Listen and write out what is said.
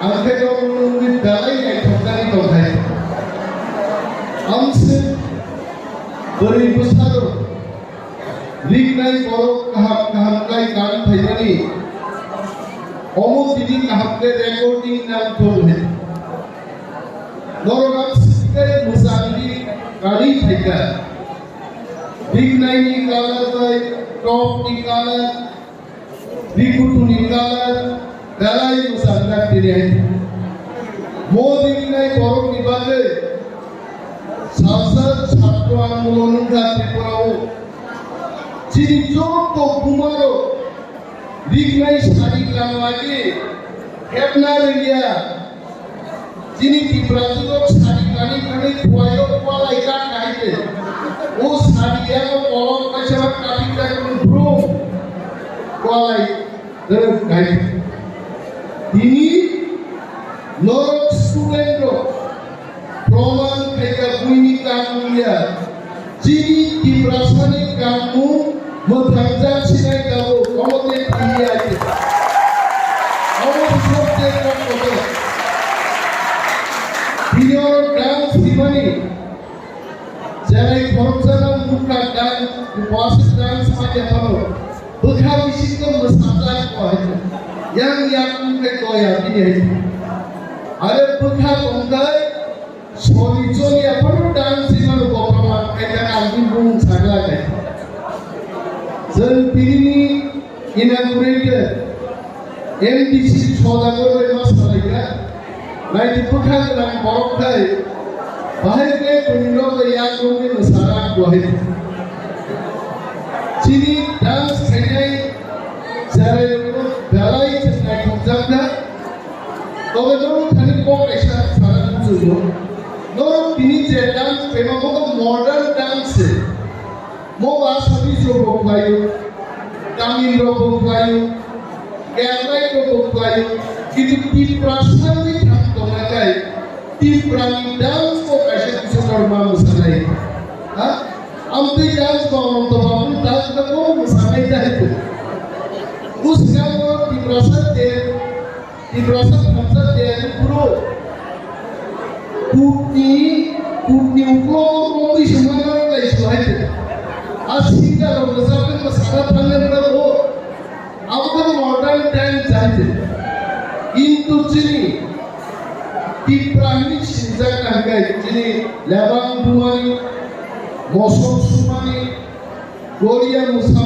angkai Kwrwngwi dalai naiywiTongnairok Tongkhe amse beri besar Nuknai borok kaham kai kan thainani omo dini kahamke recording nam tholhe Norok amse musani kali thaika Nuknai ni color by top ni color Rikutu ni color dalai musana dini mo Nuknai borok ni bage Salsa Chuthuang Nukya Tripurao Chini Joto Kumaro Nuknai Sari Lamagi Khwna India Chini Tisf Sari Kani Kani Khwaya Kwalai Ka Kaite O Sari Yang Kolom Kasama Kapita Khwrwng Kwalai Kaite Ini Norok student Proman kaita buini kamunya Chini Debbarma kamu Mwkthang sinai kamu komote dia itu kamu sote komote Dinor dance dimani Jangan korupsi muka dan puasa dance saja kamu Bekal Bising itu masalah kau itu yang kau ya dia itu ada bekal ongkai Soli apa tu dance ini bapak kita kambing bung sagla kan. Jadi inaugurated MDC saudagar masalah kita. Lain bukan dalam borok kai. Bahaya ke penyelok yang mungkin masalah kuahit. Chini dance kayaknya jari dalai cenai kongjangnya. Kalau tu kali kok ekstra salah tujuh. Norok ini dance memang modern dance. Mau asabi jo boklayu, Tamil boklayu, Kerala boklayu. Itu Tisf ni tham Tongkhe. Tisf dance ko kaise kuch karma musalai. Ha? Amte dance ko to babu dance ko musalai dahi. Us gawo Tisf hamsa de puro Kutni uko di semua orang itu ada. Asyik kalau misalkan masalah tangan itu, aku kan modal dance saja. Itu Chini, Tisf sinjak angkai Chini, Labang Dumani, Mochwngwi, Korea Muslim.